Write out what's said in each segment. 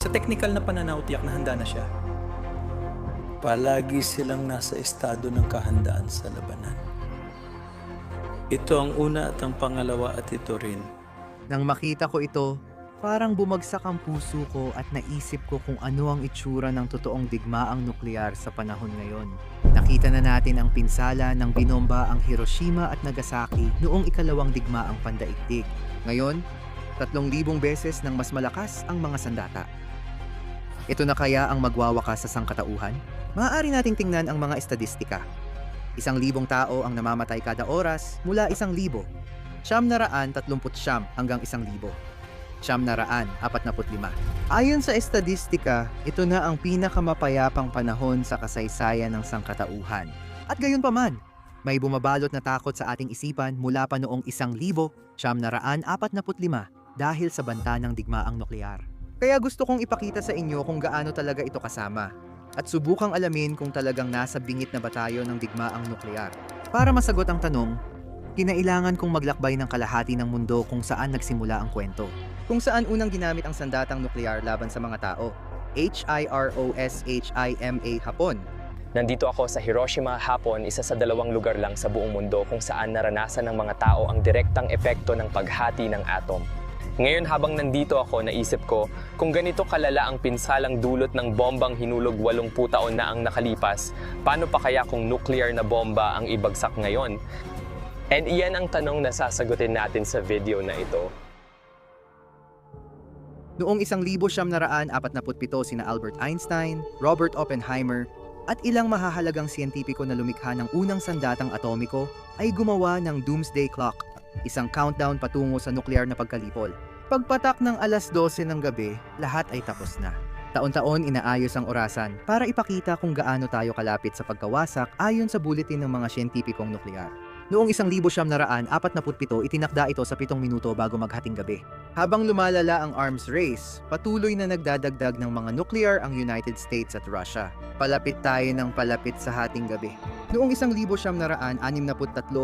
Sa technical na pananaw, tiyak na handa na siya. Palagi silang nasa estado ng kahandaan sa labanan. Ito ang una at ang pangalawa at ito rin. Nang makita ko ito, parang bumagsak ang puso ko at naisip ko kung ano ang itsura ng totoong digmaang nuklear sa panahon ngayon. Nakita na natin ang pinsala ng binomba ang Hiroshima at Nagasaki noong ikalawang digmaang pandaigdig. Ngayon, 3,000 beses nang mas malakas ang mga sandata. Ito na kaya ang magwawakas sa sangkatauhan? Maaari nating tingnan ang mga estadistika. 1,000 tao ang namamatay kada oras mula 1,000. 939 hanggang 1,000. 945. Ayon sa estadistika, ito na ang pinakamapayapang panahon sa kasaysayan ng sangkatauhan. At gayon pa man, may bumabalot na takot sa ating isipan mula pa noong 1,945 dahil sa banta ng digmaang nuklear. Kaya gusto kong ipakita sa inyo kung gaano talaga ito kasama at subukang alamin kung talagang nasa bingit na ba tayo ng digmaang nuklear. Para masagot ang tanong, kinailangan kong maglakbay ng kalahati ng mundo kung saan nagsimula ang kwento. Kung saan unang ginamit ang sandatang nuklear laban sa mga tao, Hiroshima, Hapon. Nandito ako sa Hiroshima, Hapon, isa sa 2 lugar lang sa buong mundo kung saan naranasan ng mga tao ang direktang epekto ng paghati ng atom. Ngayon habang nandito ako, naisip ko, kung ganito kalala ang pinsalang dulot ng bombang hinulog 80 taon na ang nakalipas, paano pa kaya kung nuclear na bomba ang ibagsak ngayon? And iyan ang tanong na sasagutin natin sa video na ito. Noong 1947 sina Albert Einstein, Robert Oppenheimer, at ilang mahahalagang siyentipiko na lumikha ng unang sandatang atomiko ay gumawa ng Doomsday Clock, isang countdown patungo sa nuklear na pagkalipol. Pagpatak ng alas 12 ng gabi, lahat ay tapos na. Taon-taon inaayos ang orasan para ipakita kung gaano tayo kalapit sa pagkawasak ayon sa bulletin ng mga siyentipikong nuklear. Noong 1947, itinakda ito sa 7 minuto bago maghating gabi. Habang lumalala ang arms race, patuloy na nagdadagdag ng mga nuclear ang United States at Russia. Palapit tayo ng palapit sa hating gabi. Noong 1963,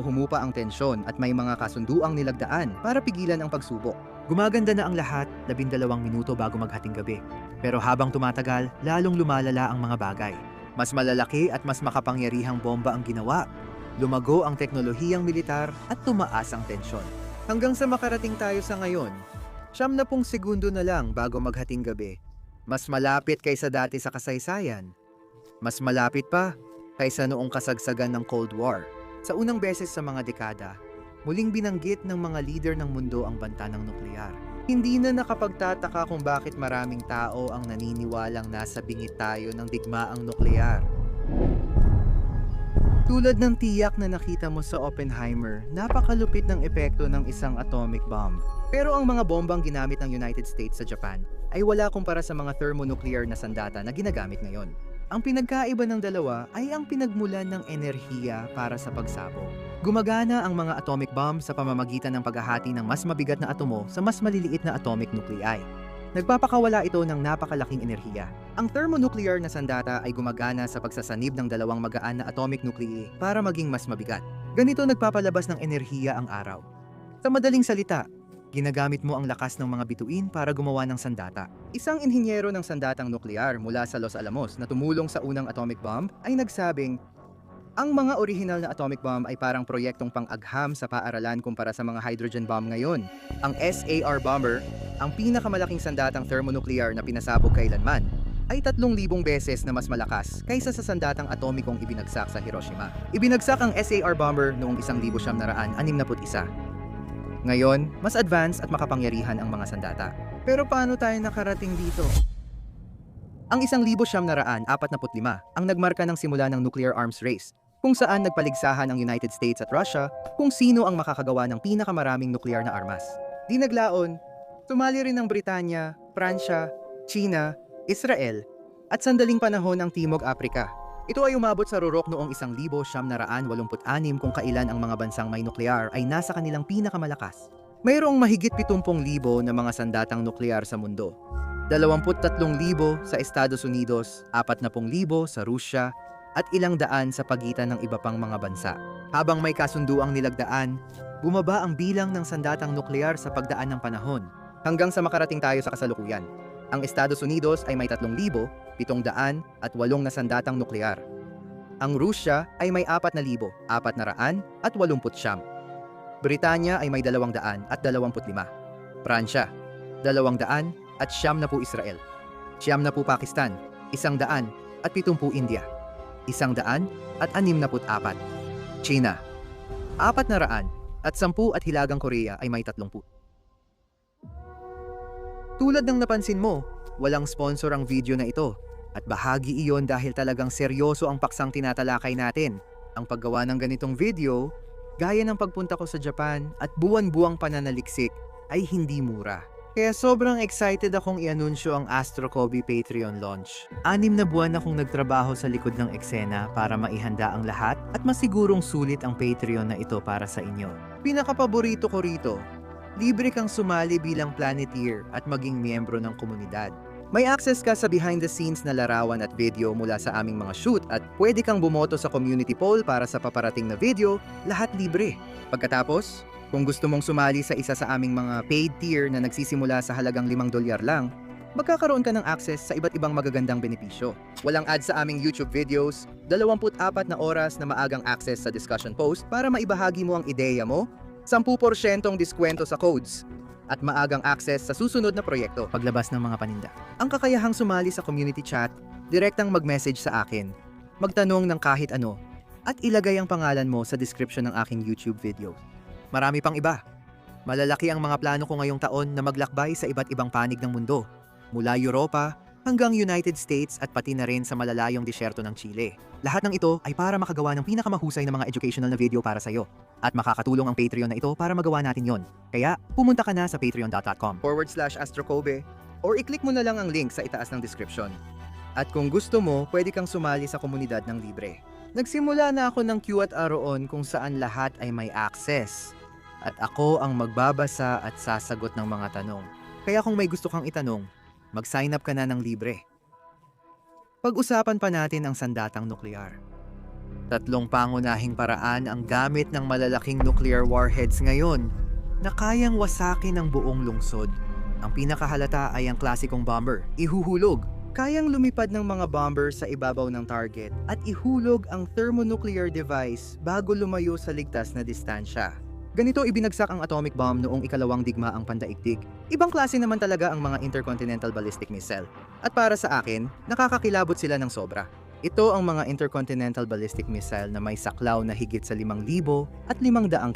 humupa ang tensyon at may mga kasunduang nilagdaan para pigilan ang pagsubok. Gumaganda na ang lahat 12 minuto bago maghating gabi. Pero habang tumatagal, lalong lumalala ang mga bagay. Mas malalaki at mas makapangyarihang bomba ang ginawa. Lumago ang teknolohiyang militar at tumaas ang tensyon. Hanggang sa makarating tayo sa ngayon, 70 segundo na lang bago maghating gabi. Mas malapit kaysa dati sa kasaysayan. Mas malapit pa kaysa noong kasagsagan ng Cold War. Sa unang beses sa mga dekada, muling binanggit ng mga leader ng mundo ang banta ng nuklear. Hindi na nakapagtataka kung bakit maraming tao ang naniniwalang nasa bingit tayo ng digmaang nuklear. Tulad ng tiyak na nakita mo sa Oppenheimer, napakalupit ng epekto ng isang atomic bomb. Pero ang mga bombang ginamit ng United States sa Japan ay wala kumpara sa mga thermonuclear na sandata na ginagamit ngayon. Ang pinagkaiba ng dalawa ay ang pinagmulan ng enerhiya para sa pagsabog. Gumagana ang mga atomic bomb sa pamamagitan ng paghahati ng mas mabigat na atomo sa mas maliliit na atomic nuclei. Nagpapakawala ito ng napakalaking enerhiya. Ang thermonuclear na sandata ay gumagana sa pagsasanib ng 2 magaan na atomic nuclei para maging mas mabigat. Ganito nagpapalabas ng enerhiya ang araw. Sa madaling salita, ginagamit mo ang lakas ng mga bituin para gumawa ng sandata. Isang inhinyero ng sandatang nuklear mula sa Los Alamos na tumulong sa unang atomic bomb ay nagsabing, ang mga orihinal na atomic bomb ay parang proyektong pang-agham sa paaralan kumpara sa mga hydrogen bomb ngayon. Ang SAR bomber, ang pinakamalaking sandatang thermonuclear na pinasabog kailanman, ay 3,000 beses na mas malakas kaysa sa sandatang atomikong ibinagsak sa Hiroshima. Ibinagsak ang SAR bomber noong 1961. Ngayon, mas advanced at makapangyarihan ang mga sandata. Pero paano tayo nakarating dito? Ang 1945 ang nagmarka ng simula ng nuclear arms race, kung saan nagpaligsahan ang United States at Russia kung sino ang makakagawa ng pinakamaraming nuclear na armas. Di naglaon, sumali rin ang Britanya, Pransya, China, Israel, at sandaling panahon ang Timog Aprika. Ito ay umabot sa rurok noong 1986 kung kailan ang mga bansang may nuklear ay nasa kanilang pinakamalakas. Mayroong mahigit 70,000 na mga sandatang nuklear sa mundo. 23,000 sa Estados Unidos, 40,000 sa Rusya, at ilang daan sa pagitan ng iba pang mga bansa. Habang may kasunduang nilagdaan, bumaba ang bilang ng sandatang nuklear sa pagdaan ng panahon, hanggang sa makarating tayo sa kasalukuyan. Ang Estados Unidos ay may 3,708 na sandatang nuklear. Ang Rusya ay may 4,489. Britanya ay may 225. Pransya, 200 at 90 Israel. 90 Pakistan, 170 India. 164. China, 400 at 10 at Hilagang Korea ay may 30. Tulad ng napansin mo, walang sponsor ang video na ito at bahagi iyon dahil talagang seryoso ang paksang tinatalakay natin. Ang paggawa ng ganitong video, gaya ng pagpunta ko sa Japan at buwan-buwang pananaliksik, ay hindi mura. Kaya sobrang excited akong i-anunsyo ang Astro Kobe Patreon launch. 6 na buwan akong nagtrabaho sa likod ng eksena para maihanda ang lahat at masigurong sulit ang Patreon na ito para sa inyo. Pinakapaborito ko rito, libre kang sumali bilang Planeteer at maging miyembro ng komunidad. May access ka sa behind-the-scenes na larawan at video mula sa aming mga shoot at pwede kang bumoto sa community poll para sa paparating na video, lahat libre. Pagkatapos, kung gusto mong sumali sa isa sa aming mga paid tier na nagsisimula sa halagang $5 lang, magkakaroon ka ng access sa iba't ibang magagandang benepisyo. Walang ads sa aming YouTube videos, 24 na oras na maagang access sa discussion post para maibahagi mo ang ideya mo, 10% diskwento sa codes, at maagang access sa susunod na proyekto paglabas ng mga paninda. Ang kakayahang sumali sa community chat, direktang mag-message sa akin, magtanong ng kahit ano, at ilagay ang pangalan mo sa description ng aking YouTube video. Marami pang iba. Malalaki ang mga plano ko ngayong taon na maglakbay sa iba't ibang panig ng mundo, mula Europa hanggang United States at pati na rin sa malalayong disyerto ng Chile. Lahat ng ito ay para makagawa ng pinakamahusay na mga educational na video para sa'yo. At makakatulong ang Patreon na ito para magawa natin yon. Kaya pumunta ka na sa patreon.com/astrokobe or i-click mo na lang ang link sa itaas ng description. At kung gusto mo, pwede kang sumali sa komunidad ng libre. Nagsimula na ako ng Q&A roon kung saan lahat ay may access. At ako ang magbabasa at sasagot ng mga tanong. Kaya kung may gusto kang itanong, mag-sign up ka na ng libre. Pag-usapan pa natin ang sandatang nuklear. 3 pangunahing paraan ang gamit ng malalaking nuclear warheads ngayon na kayang wasakin ang buong lungsod. Ang pinakahalata ay ang klasikong bomber, ihuhulog. Kayang lumipad ng mga bomber sa ibabaw ng target at ihulog ang thermonuclear device bago lumayo sa ligtas na distansya. Ganito ibinagsak ang atomic bomb noong ikalawang digmaang pandaigdig. Ibang klase naman talaga ang mga intercontinental ballistic missile. At para sa akin, nakakakilabot sila ng sobra. Ito ang mga intercontinental ballistic missile na may saklaw na higit sa 5,500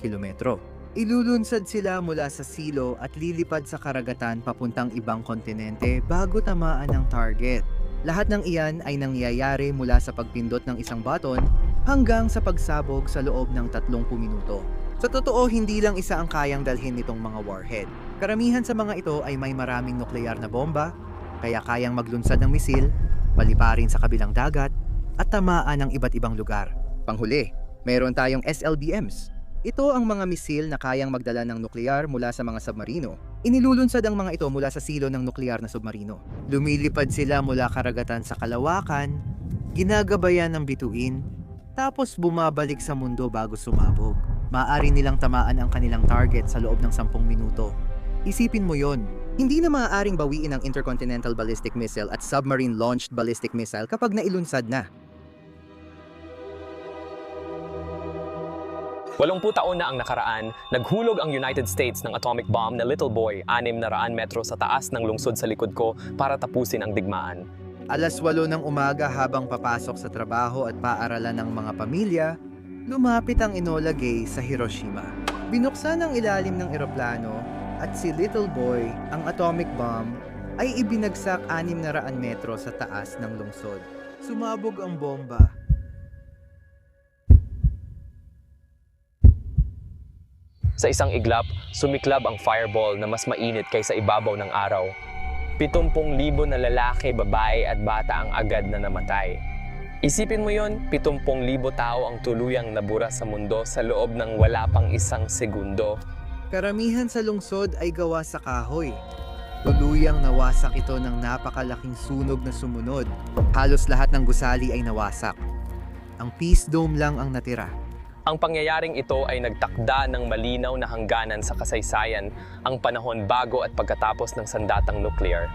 kilometro. Ilulunsad sila mula sa silo at lilipad sa karagatan papuntang ibang kontinente bago tamaan ang target. Lahat ng iyan ay nangyayari mula sa pagpindot ng isang button hanggang sa pagsabog sa loob ng 30 minuto. Sa totoo, hindi lang isa ang kayang dalhin nitong mga warhead. Karamihan sa mga ito ay may maraming nuklear na bomba, kaya kayang maglunsad ng misil, paliparin sa kabilang dagat, at tamaan ng iba't ibang lugar. Panghuli, meron tayong SLBMs. Ito ang mga misil na kayang magdala ng nuklear mula sa mga submarino. Inilulunsad ang mga ito mula sa silo ng nuklear na submarino. Lumilipad sila mula karagatan sa kalawakan, ginagabayan ng bituin, tapos bumabalik sa mundo bago sumabog. Maaari nilang tamaan ang kanilang target sa loob ng 10 minuto. Isipin mo yon. Hindi na maaaring bawiin ang intercontinental ballistic missile at submarine-launched ballistic missile kapag nailunsad na. 80 taon na ang nakaraan, naghulog ang United States ng atomic bomb na Little Boy 600 metro sa taas ng lungsod sa likod ko para tapusin ang digmaan. 8:00 ng umaga habang papasok sa trabaho at paaralan ng mga pamilya, lumapit ang Enola Gay sa Hiroshima. Binuksan ang ilalim ng eroplano at si Little Boy, ang atomic bomb, ay ibinagsak 600 metro sa taas ng lungsod. Sumabog ang bomba. Sa isang iglap, sumiklab ang fireball na mas mainit kaysa ibabaw ng araw. 70,000 na lalaki, babae at bata ang agad na namatay. Isipin mo yon, 70,000 tao ang tuluyang nabura sa mundo sa loob ng wala pang isang segundo. Karamihan sa lungsod ay gawa sa kahoy. Tuluyang nawasak ito ng napakalaking sunog na sumunod. Halos lahat ng gusali ay nawasak. Ang Peace Dome lang ang natira. Ang pangyayaring ito ay nagtakda ng malinaw na hangganan sa kasaysayan, ang panahon bago at pagkatapos ng sandatang nuclear.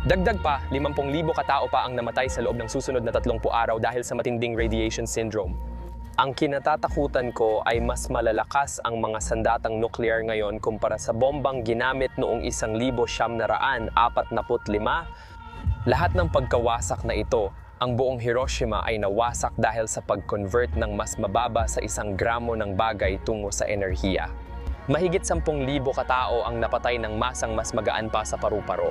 Dagdag pa, 50,000 katao pa ang namatay sa loob ng susunod na 30 araw dahil sa matinding radiation syndrome. Ang kinatatakutan ko ay mas malalakas ang mga sandatang nuclear ngayon kumpara sa bombang ginamit noong 1945. Lahat ng pagkawasak na ito, ang buong Hiroshima ay nawasak dahil sa pag-convert ng mas mababa sa 1 gramo ng bagay tungo sa enerhiya. Mahigit 10,000 katao ang napatay ng masang mas magaan pa sa paru-paro.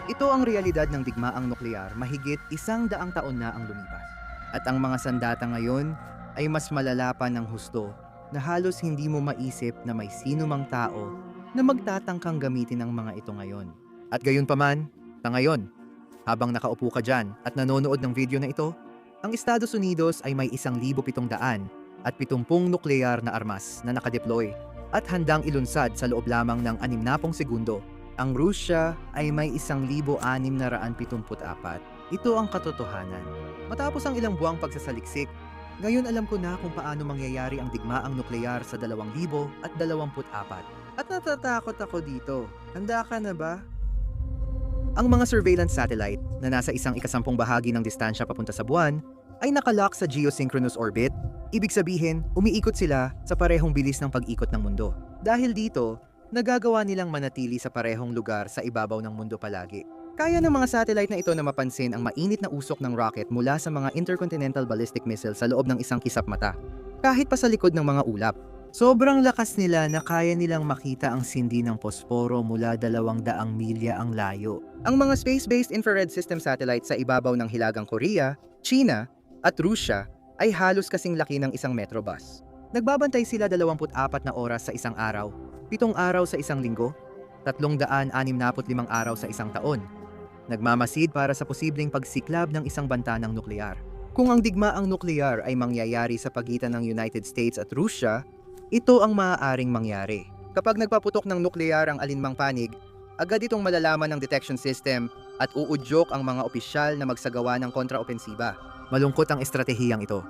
Ito ang realidad ng digmaang nuklear mahigit 100 taon na ang lumipas. At ang mga sandata ngayon ay mas malala pa ng husto na halos hindi mo maisip na may sino mang tao na magtatangkang gamitin ang mga ito ngayon. At gayon paman, sa ngayon, habang nakaupo ka dyan at nanonood ng video na ito, ang Estados Unidos ay may 1,700 at 70 nuklear na armas na nakadeploy at handang ilunsad sa loob lamang ng 60 segundo. Ang Rusya ay may 1,674. Ito ang katotohanan. Matapos ang ilang buwang pagsasaliksik, ngayon alam ko na kung paano mangyayari ang digmaang nuklear sa 2024. At natatakot ako dito. Handa ka na ba? Ang mga surveillance satellite na nasa 1/10 bahagi ng distansya papunta sa buwan ay nakalock sa geosynchronous orbit. Ibig sabihin, umiikot sila sa parehong bilis ng pag-ikot ng mundo. Dahil dito, nagagawa nilang manatili sa parehong lugar sa ibabaw ng mundo palagi. Kaya ng mga satellite na ito na mapansin ang mainit na usok ng rocket mula sa mga intercontinental ballistic missile sa loob ng isang kisap mata. Kahit pa sa likod ng mga ulap. Sobrang lakas nila na kaya nilang makita ang sindi ng posporo mula 200 milya ang layo. Ang mga space-based infrared system satellite sa ibabaw ng Hilagang Korea, China, at Rusya ay halos kasing laki ng isang metrobus. Nagbabantay sila 24 na oras sa isang araw, 7 araw sa isang linggo, 365 araw sa isang taon. Nagmamasid para sa posibleng pagsiklab ng isang banta ng nuklear. Kung ang digmaang nuklear ay mangyayari sa pagitan ng United States at Rusya, ito ang maaaring mangyari. Kapag nagpaputok ng nuklear ang alinmang panig, agad itong malalaman ng detection system at uudyok ang mga opisyal na magsagawa ng kontraopensiba. Malungkot ang estratehiyang ito.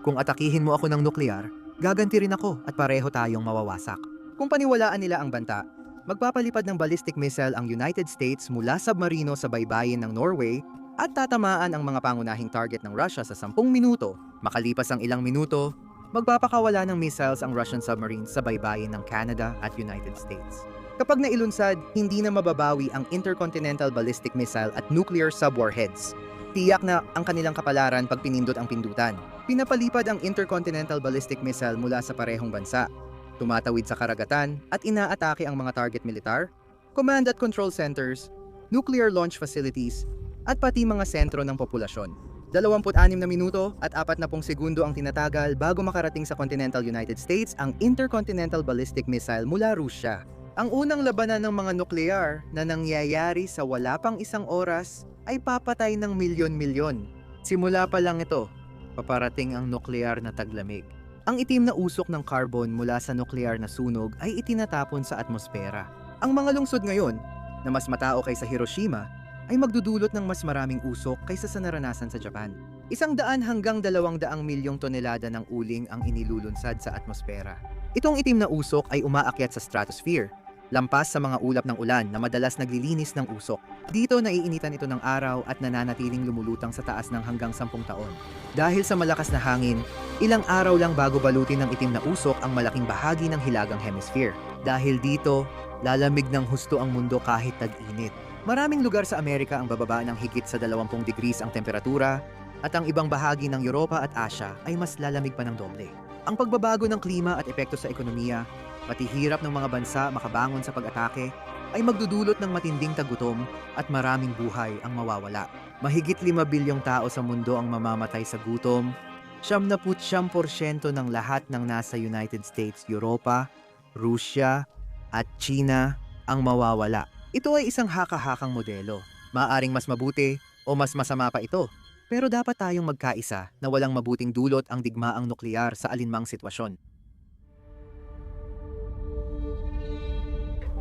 Kung atakihin mo ako ng nuklear, gaganti rin ako at pareho tayong mawawasak. Kung paniwalaan nila ang banta, magpapalipad ng ballistic missile ang United States mula submarino sa baybayin ng Norway at tatamaan ang mga pangunahing target ng Russia sa 10 minuto. Makalipas ang ilang minuto, magpapakawala ng missiles ang Russian submarines sa baybayin ng Canada at United States. Kapag nailunsad, hindi na mababawi ang intercontinental ballistic missile at nuclear subwarheads. Tiyak na ang kanilang kapalaran pag pinindot ang pindutan. Pinapalipad ang intercontinental ballistic missile mula sa parehong bansa. Tumatawid sa karagatan at inaatake ang mga target militar, command at control centers, nuclear launch facilities, at pati mga sentro ng populasyon. 26 na minuto at 40 segundo ang tinatagal bago makarating sa continental United States ang intercontinental ballistic missile mula Rusya. Ang unang labanan ng mga nuklear na nangyayari sa wala pang 1 oras ay papatay ng milyon-milyon. Simula pa lang ito, paparating ang nuklear na taglamig. Ang itim na usok ng carbon mula sa nuklear na sunog ay itinatapon sa atmosfera. Ang mga lungsod ngayon, na mas matao kaysa Hiroshima, ay magdudulot ng mas maraming usok kaysa sa naranasan sa Japan. 100 hanggang 200 milyong tonelada ng uling ang inilulunsad sa atmosfera. Itong itim na usok ay umaakyat sa stratosphere, lampas sa mga ulap ng ulan na madalas naglilinis ng usok. Dito naiinitan ito ng araw at nananatiling lumulutang sa taas ng hanggang 10 taon. Dahil sa malakas na hangin, ilang araw lang bago balutin ng itim na usok ang malaking bahagi ng hilagang hemisphere. Dahil dito, lalamig ng husto ang mundo kahit tag-init. Maraming lugar sa Amerika ang bababa ng higit sa 20 degrees ang temperatura at ang ibang bahagi ng Europa at Asia ay mas lalamig pa ng doble. Ang pagbabago ng klima at epekto sa ekonomiya, pati hirap ng mga bansa makabangon sa pag-atake, ay magdudulot ng matinding tagutom at maraming buhay ang mawawala. Mahigit 5 bilyong tao sa mundo ang mamamatay sa gutom, 79% ng lahat ng nasa United States, Europa, Rusya at China ang mawawala. Ito ay isang haka-hakang modelo. Maaring mas mabuti o mas masama pa ito. Pero dapat tayong magkaisa na walang mabuting dulot ang digmaang nuklear sa alinmang sitwasyon.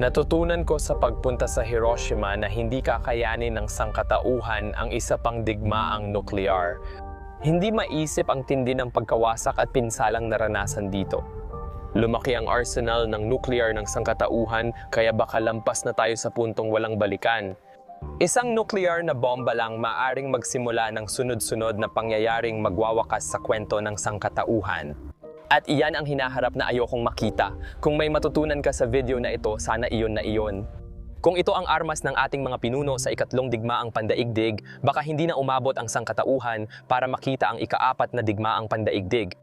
Natutunan ko sa pagpunta sa Hiroshima na hindi kakayanin ng sangkatauhan ang isa pang digmaang nuklear. Hindi maisip ang tindi ng pagkawasak at pinsalang naranasan dito. Lumaki ang arsenal ng nuclear ng sangkatauhan kaya baka lampas na tayo sa puntong walang balikan. Isang nuclear na bomba lang maaring magsimula ng sunod-sunod na pangyayaring magwawakas sa kwento ng sangkatauhan. At iyan ang hinaharap na ayokong makita. Kung may matutunan ka sa video na ito, sana iyon na iyon. Kung ito ang armas ng ating mga pinuno sa ikatlong digmaang pandaigdig, baka hindi na umabot ang sangkatauhan para makita ang ikaapat na digmaang pandaigdig.